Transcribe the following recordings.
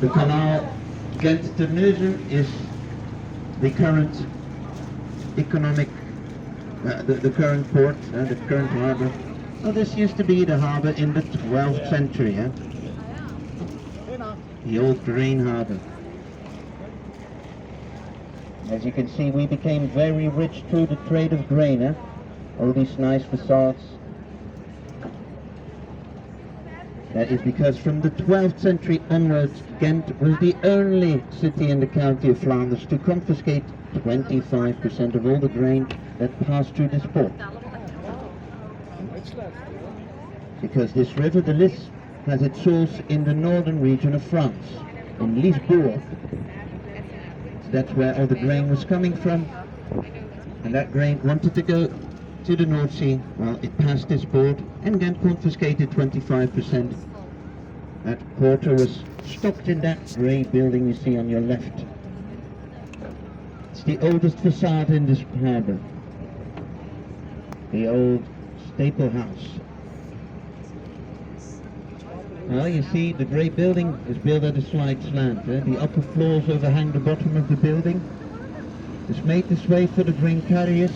The canal Ghent to Neuzen is the current economic, the current port, the current harbour. Well, this used to be the harbour in the 12th century, the old grain harbour. As you can see, we became very rich through the trade of grain, all these nice facades. That is because from the 12th century onwards, Ghent was the only city in the county of Flanders to confiscate 25% of all the grain that passed through this port. Because this river, the Lys, has its source in the northern region of France, in Lisbourg. So that's where all the grain was coming from, and that grain wanted to go to the North Sea. Well, it passed this port, and Ghent confiscated 25%. That quarter was stocked in that grey building you see on your left. It's the oldest facade in this harbour, the old staple house. Well, you see, the grey building is built at a slight slant. The upper floors overhang the bottom of the building. It's made this way for the grain carriers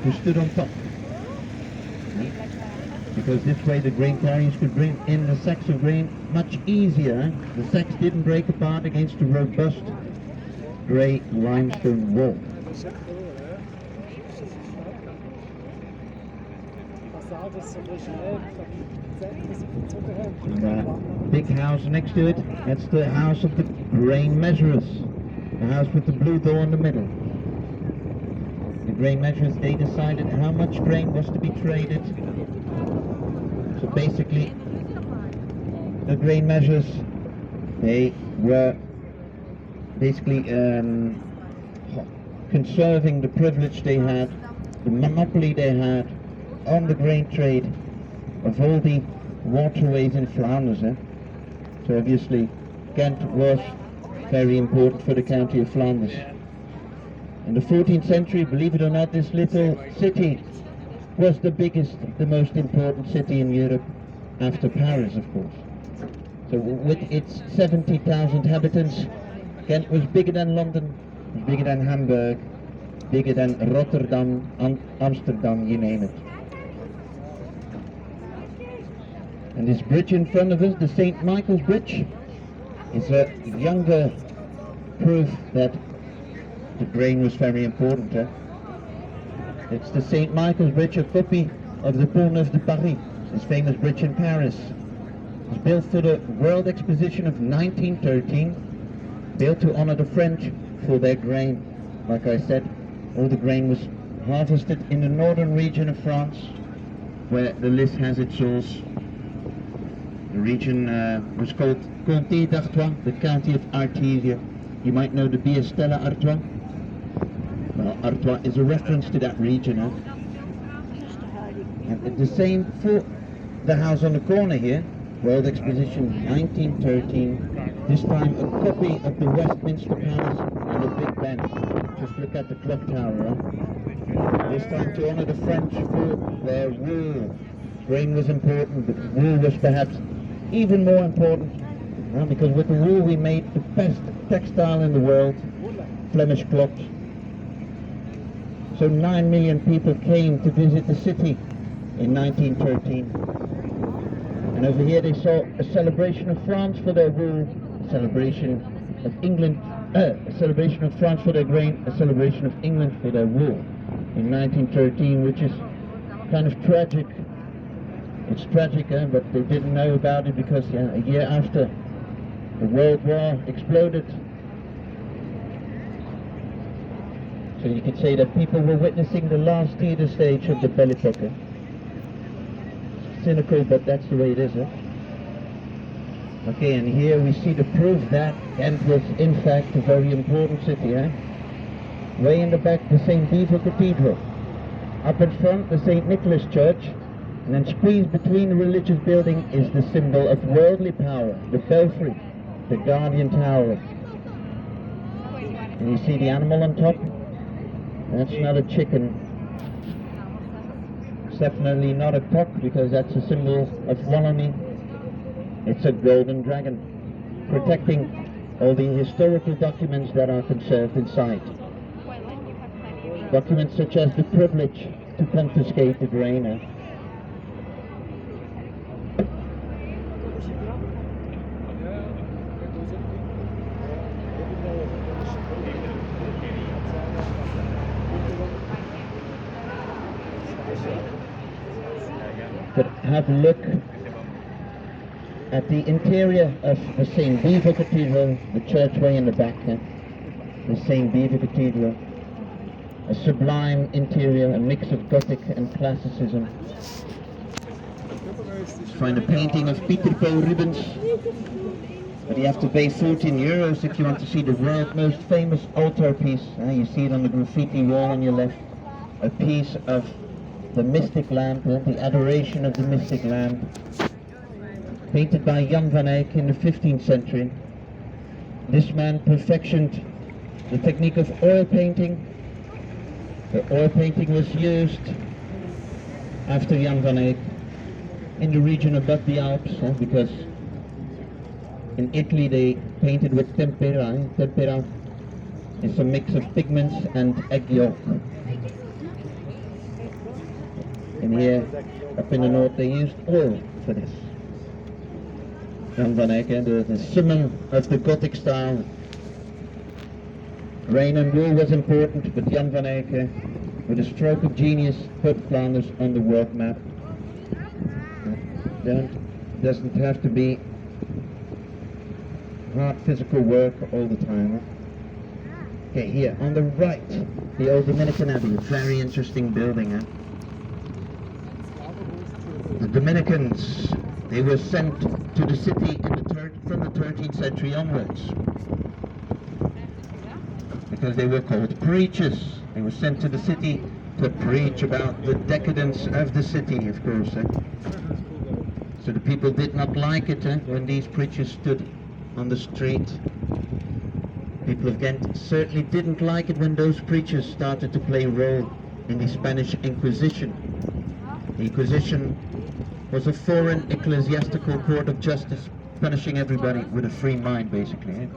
who stood on top. Because this way the grain carriers could bring in the sacks of grain much easier. The sacks didn't break apart against the robust grey limestone wall. And big house next to it, that's the house of the grain measurers. The house with the blue door in the middle. The grain measurers, they decided how much grain was to be traded. So basically, the grain measurers, they were basically conserving the privilege they had, the monopoly they had on the grain trade of all the waterways in Flanders. So obviously Ghent was very important for the county of Flanders. In the 14th century, believe it or not, this little city was the biggest, the most important city in Europe after Paris, of course. So with its 70,000 inhabitants, Ghent was bigger than London, bigger than Hamburg, bigger than Rotterdam, Amsterdam, you name it. And this bridge in front of us, the St. Michael's Bridge, is a younger proof that the grain was very important. It's the St. Michael's Bridge, a copy of the Pont Neuf de Paris, this famous bridge in Paris. It was built for the World Exposition of 1913, built to honor the French for their grain. Like I said, all the grain was harvested in the northern region of France, where the Lys has its source. The region was called Comté d'Artois, the county of Artesia. You might know the beer Stella Artois. Well, Artois is a reference to that region. And the same for the house on the corner here, World Exposition 1913. This time a copy of the Westminster Palace and the Big Ben. Just look at the clock tower. This time to honor the French for their wool. Grain was important, but wool was perhaps even more important, because with the wool we made the best textile in the world, Flemish cloth. So 9 million people came to visit the city in 1913. And over here they saw a celebration of France for their wool, a celebration of England, a celebration of France for their grain, a celebration of England for their wool in 1913, which is kind of tragic. It's tragic, but they didn't know about it because a year after the World War exploded. So you could say that people were witnessing the last theater stage of the Belle Époque. Cynical, but that's the way it is. Okay, and here we see the proof that Ghent was in fact a very important city. Way in the back, the St. Bevo Cathedral. Up in front, the St. Nicholas Church. And then squeezed between the religious building is the symbol of worldly power, the belfry, the guardian tower. And you see the animal on top? That's not a chicken. It's definitely not a cock, because that's a symbol of Wallonie. It's a golden dragon, protecting all the historical documents that are conserved inside. Documents such as the privilege to confiscate the grain. But have a look at the interior of the St. Beaver Cathedral, the churchway in the back, the St. Beaver Cathedral. A sublime interior, a mix of Gothic and Classicism. Find a painting of Peter Paul Rubens, but you have to pay 14 euros if you want to see the world's most famous altarpiece. You see it on the graffiti wall on your left, a piece of the mystic lamp, the adoration of the mystic lamp, painted by Jan van Eyck in the 15th century. This man perfected the technique of oil painting. The oil painting was used after Jan van Eyck in the region above the Alps, because in Italy they painted with tempera. Tempera is a mix of pigments and egg yolk. And here, up in the north, they used oil for this. Jan van Eyck, the summon of the Gothic style. Rain and wool was important, but Jan van Eyck, with a stroke of genius, put Flanders on the world map. Doesn't have to be hard physical work all the time. Okay, here on the right, the old Dominican Abbey, a very interesting building. The Dominicans, they were sent to the city from the 13th century onwards, because they were called preachers. They were sent to the city to preach about the decadence of the city, of course. So the people did not like it when these preachers stood on the street. People of Ghent certainly didn't like it when those preachers started to play a role in the Spanish Inquisition. The Inquisition was a foreign ecclesiastical court of justice, punishing everybody with a free mind, basically.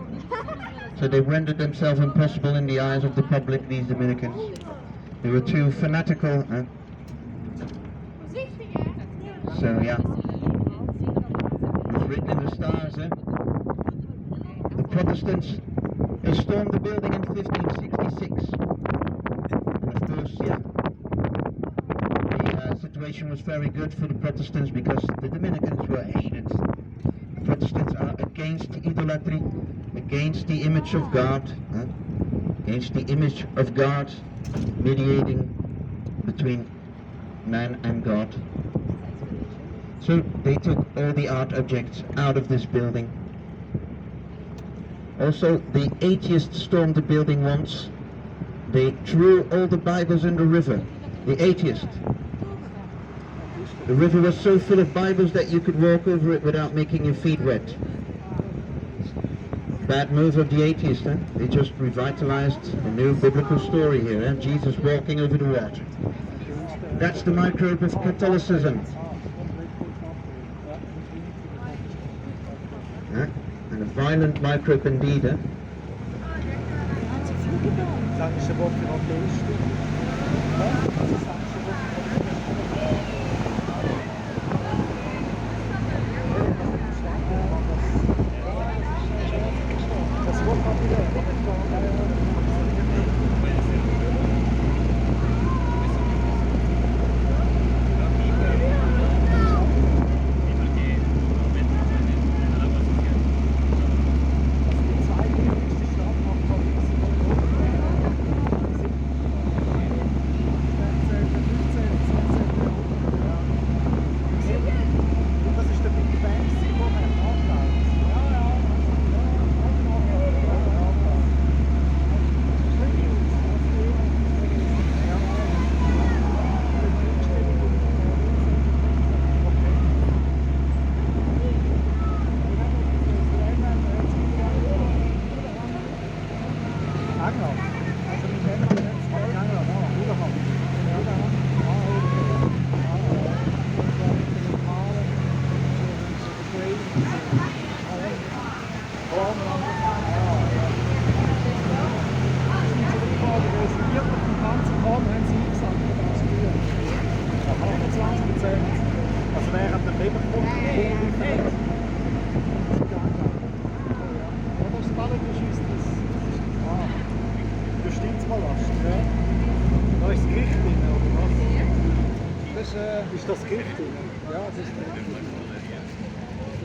So they rendered themselves impossible in the eyes of the public, these Dominicans. They were too fanatical. So yeah, it was written in the stars. The Protestants, they stormed the building in 1566. And of course, yeah, the situation was very good for the Protestants, because the Dominicans were hated. The Protestants are against idolatry, against the image of God, against the image of God mediating between man and God. So they took all the art objects out of this building. Also, the atheists stormed the building once. They threw all the Bibles in the river. The atheists. The river was so full of Bibles that you could walk over it without making your feet wet. Bad move of the atheists, They just revitalized a new biblical story here, Jesus walking over the water. That's the microbe of Catholicism. And a violent microbe indeed,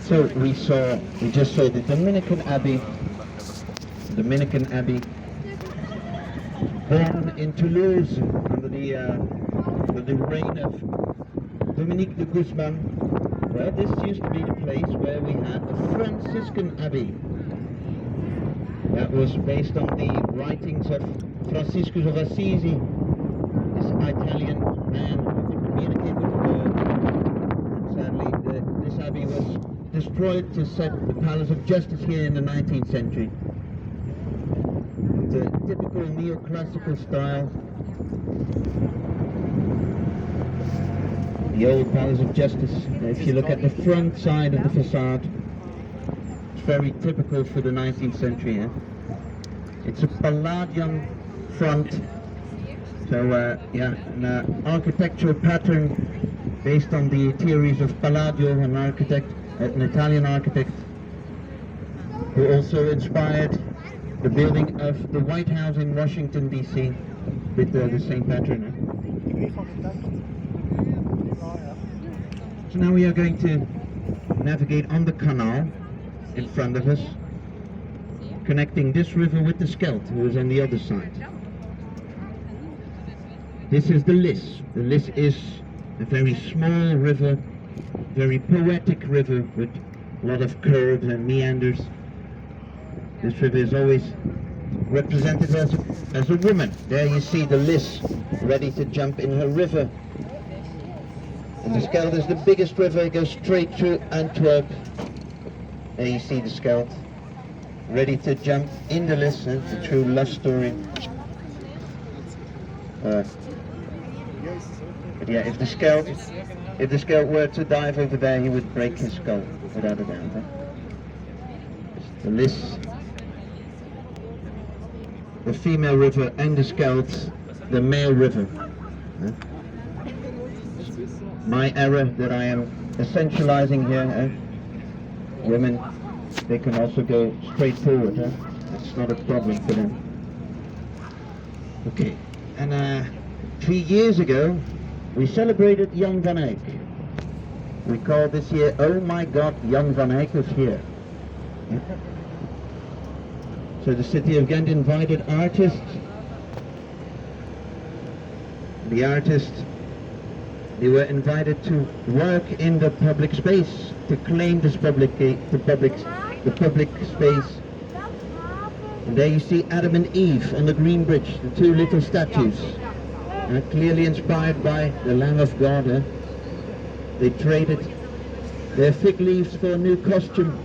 So we just saw the Dominican Abbey, born in Toulouse under the reign of Dominique de Guzman. Well, this used to be the place where we had a Franciscan Abbey. That was based on the writings of Franciscus of Assisi, this Italian man who could communicate with the birds. And sadly, this abbey was destroyed to set the Palace of Justice here in the 19th century. The typical neoclassical style. The old Palace of Justice. If you look at the front side of the facade, it's very typical for the 19th century. It's a Palladian front. So yeah, an architectural pattern based on the theories of Palladio, an Italian architect, who also inspired the building of the White House in Washington DC with the same pattern. So now we are going to navigate on the canal in front of us, connecting this river with the Scheldt, who is on the other side. This is the Lys. The Lys is a very small river, very poetic river with a lot of curves and meanders. This river is always represented as a woman. There you see the Lys ready to jump in her river. And the Scheldt is the biggest river. It goes straight through Antwerp. There you see the Scheldt ready to jump in the Lys. It's a true love story. But yeah, if the Scheldt were to dive over there, he would break his skull, without a doubt. The Lys, the female river, and the Scheldt, the male river. My error that I am essentializing here. Women, they can also go straight forward. It's not a problem for them. Okay, and 3 years ago, we celebrated Jan van Eyck. We called this year, oh my God, Jan van Eyck was here. So the city of Ghent invited artists. The artists, they were invited to work in the public space, to claim this public space. And there you see Adam and Eve on the green bridge, the two little statues. Clearly inspired by the Lamb of God. They traded their fig leaves for a new costume.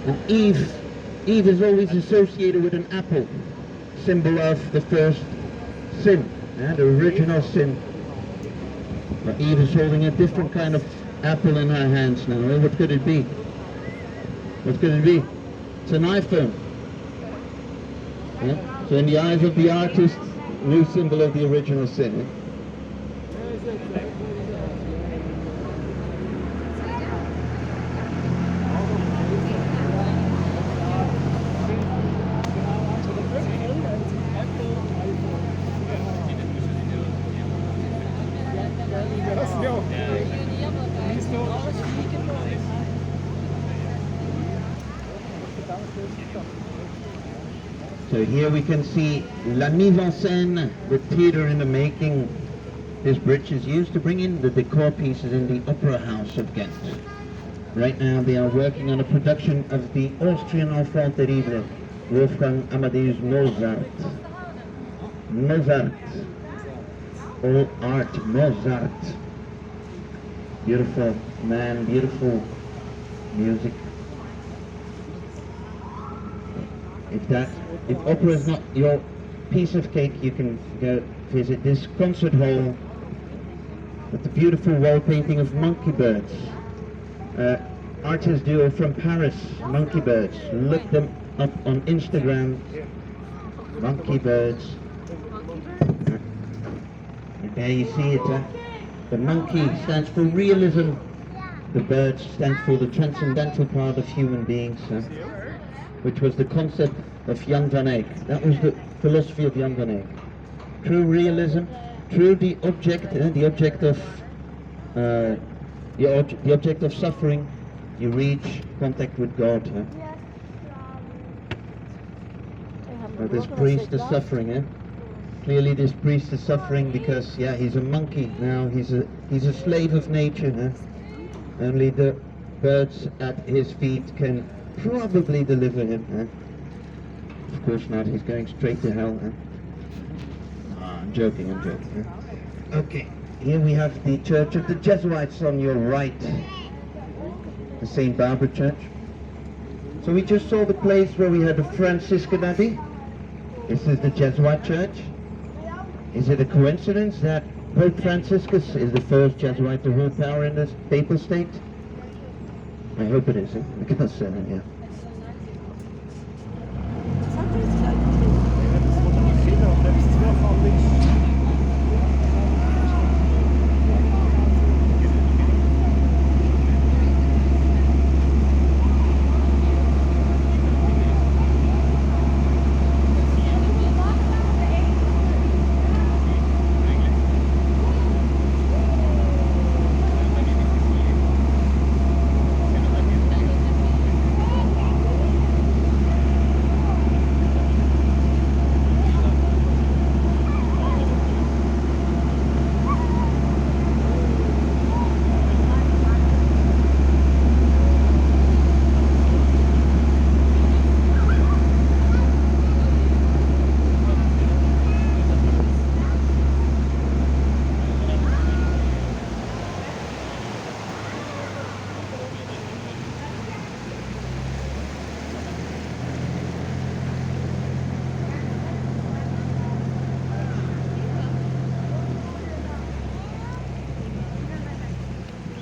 And Eve is always associated with an apple, symbol of the first sin, the original sin. But Eve is holding a different kind of apple in her hands now. What could it be? What could it be? It's an iPhone. So in the eyes of the artist, new symbol of the original sin. So here we can see la mise en scène, the theater in the making. This bridge is used to bring in the decor pieces in the Opera House of Ghent. Right now they are working on a production of the Austrian Enfant Terrible, Wolfgang Amadeus Mozart. Mozart. All art, Mozart. Beautiful man, beautiful music. If opera is not your piece of cake, you can go visit this concert hall with the beautiful wall painting of monkey birds. Artist duo from Paris, monkey birds. Look them up on Instagram. Monkey birds. And there you see it. The monkey stands for realism. The bird stands for the transcendental part of human beings, which was the concept of Jan van Eyck. That was the philosophy of Jan van Eyck. True realism, true the object of the object of suffering, you reach contact with God. Huh? But this priest is suffering. Eh? Clearly this priest is suffering because, yeah, he's a monkey now. He's a slave of nature. Huh? Only the birds at his feet can probably deliver him. Huh? Of course not. He's going straight to hell. Huh? I'm joking. Huh? Okay. Here we have the Church of the Jesuits on your right, the St. Barbara Church. So we just saw the place where we had the Franciscan Abbey. This is the Jesuit Church. Is it a coincidence that Pope Franciscus is the first Jesuit to hold power in this papal state? I hope it is, because, yeah.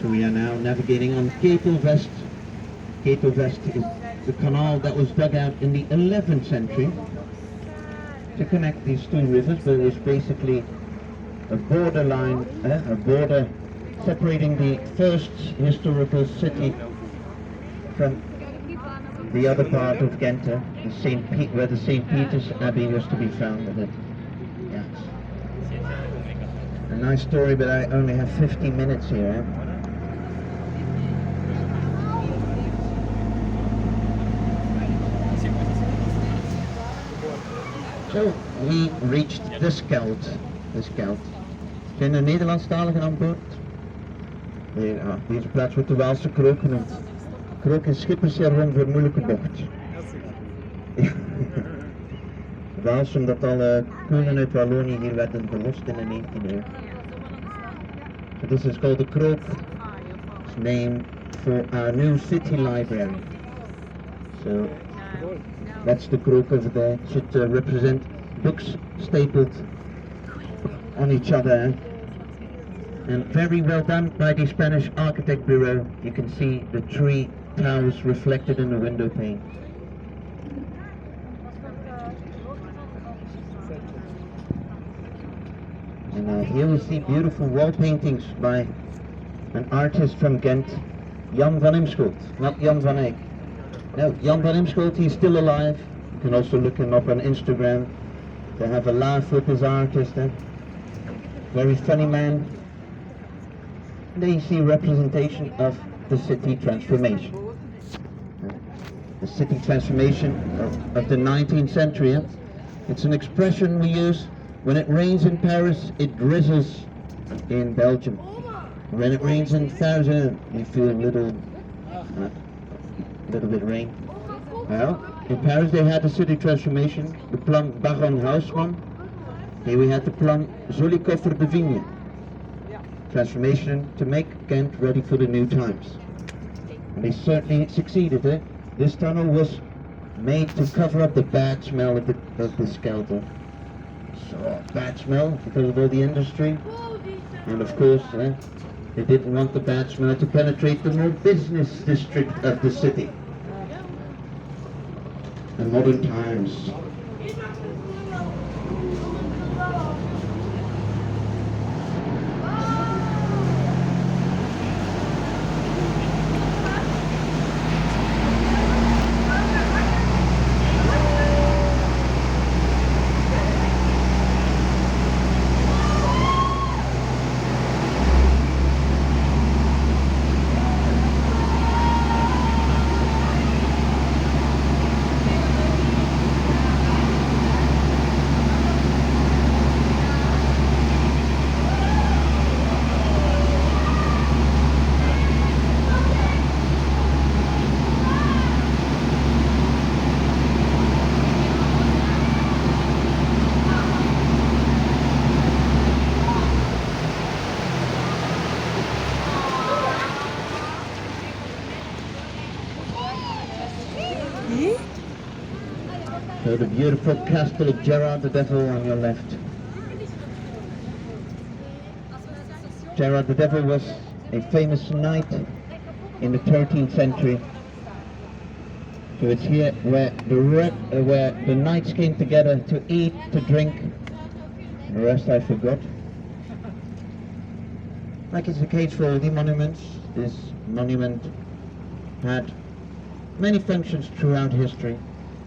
So we are now navigating on Ketel West. Ketel West is the canal that was dug out in the 11th century to connect these two rivers, but it was basically a borderline, a border separating the first historical city from the other part of Ghent, where the St. Peter's Abbey was to be founded. Yes. A nice story, but I only have 50 minutes here. So we reached the Ghent. Zijn er Nederlandstaligen aan boord? Nee, deze plaats wordt de Waalse Krook genoemd. Krook is schippersjargon voor moeilijke bocht. Waals omdat alle koelen uit Wallonië hier werden verlost in de 19e eeuw. So this is called the Krook. It's named for our new city library. So that's the Krook over there. It should represent books stapled on each other. And very well done by the Spanish Architect Bureau. You can see the tree towers reflected in the window pane. And here we see beautiful wall paintings by an artist from Ghent, Jan van Imschoot, not Jan van Eyck. No, Jan van Imschoot, he's still alive. You can also look him up on Instagram to have a laugh with his artist. Very funny man. There you see representation of the city transformation. The city transformation of the 19th century. It's an expression we use when it rains in Paris, it drizzles in Belgium. When it rains in Paris, you feel a little bit rain. Well, in Paris they had the city transformation, the plan Baron Haussmann. Here we had the plan Zollikofer de Vigne. Transformation to make Ghent ready for the new times. And they certainly succeeded. This tunnel was made to cover up the bad smell of the Scheldt. So bad smell because of all the industry. And of course, they didn't want the bad smell to penetrate the more business district of the city. In modern times. So the beautiful castle of Gerard the Devil on your left. Gerard the Devil was a famous knight in the 13th century. So it's here where the knights came together to eat, to drink. The rest I forgot. Like it's the case for all the monuments, this monument had many functions throughout history.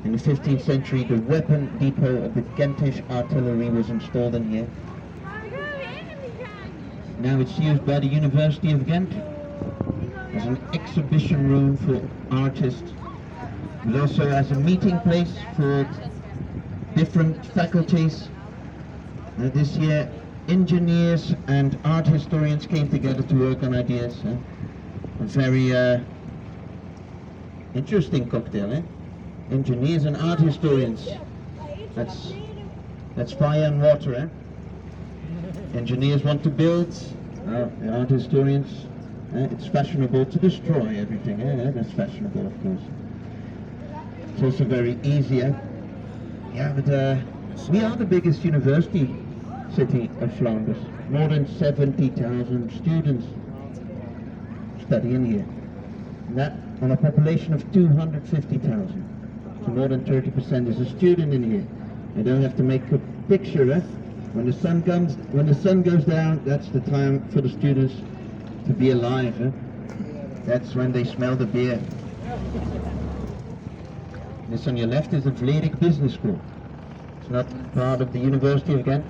In the 15th century, the weapon depot of the Ghentish artillery was installed in here. Now it's used by the University of Ghent as an exhibition room for artists, but also as a meeting place for different faculties. This year, engineers and art historians came together to work on ideas. A very interesting cocktail, eh? Engineers and art historians. That's fire and water, eh? Engineers want to build, the art historians, it's fashionable to destroy everything, that's fashionable, of course. It's also very easy, eh? Yeah, but we are the biggest university city of Flanders. More than 70,000 students studying here. And that on a population of 250,000. So more than 30% is a student in here. You don't have to make a picture, eh? When the sun goes down, that's the time for the students to be alive, eh? That's when they smell the beer. This on your left is the Vlerick Business School. It's not part of the University of Ghent.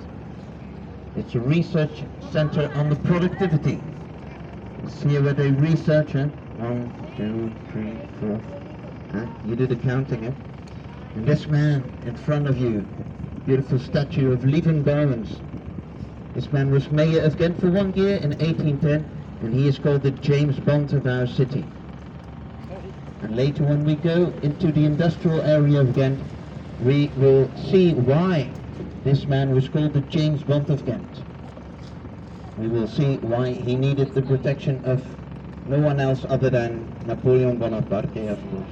It's a research center on the productivity. It's here where they research, eh? 1, 2, 3, 4. You do the counting, eh? And this man in front of you, beautiful statue of Lieven Bouwens. This man was mayor of Ghent for 1 year in 1810, and he is called the James Bond of our city. And later when we go into the industrial area of Ghent, we will see why this man was called the James Bond of Ghent. We will see why he needed the protection of no one else other than Napoleon Bonaparte, of course.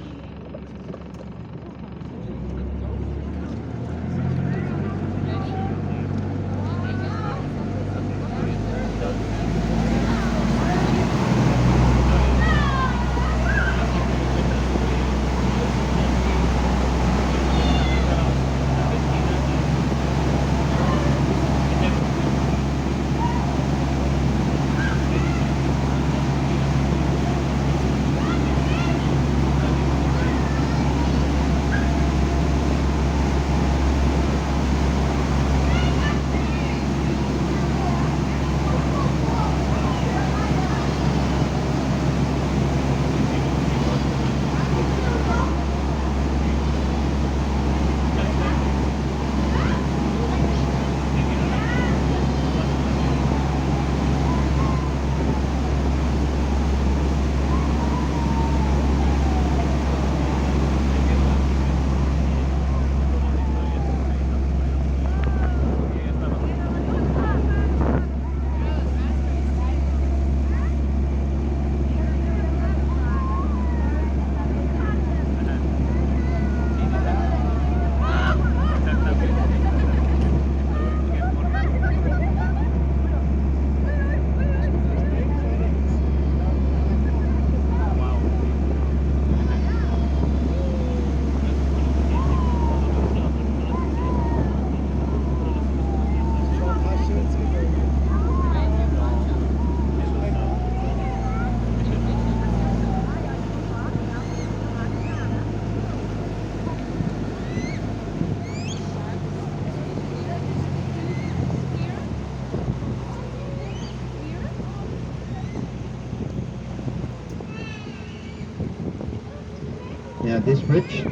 Yeah, this bridge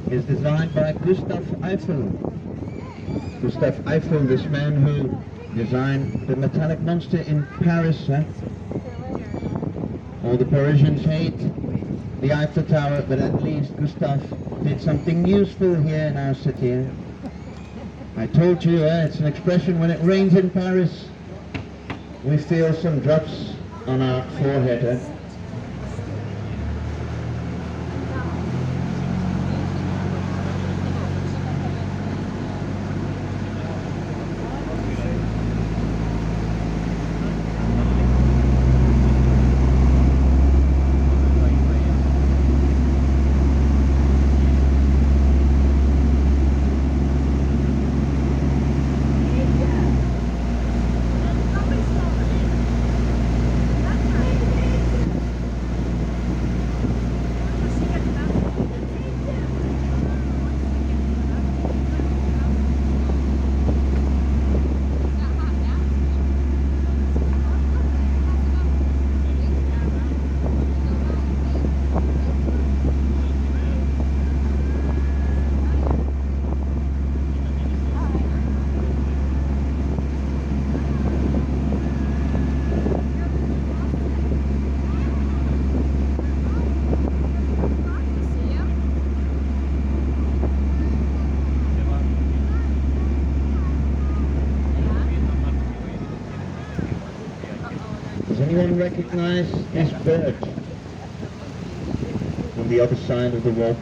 is designed by Gustav Eiffel. Gustav Eiffel, this man who designed the metallic monster in Paris. All the Parisians hate the Eiffel Tower, but at least Gustav did something useful here in our city. I told you, it's an expression, when it rains in Paris, we feel some drops on our forehead. Anyone recognize this bird on the other side of the wall?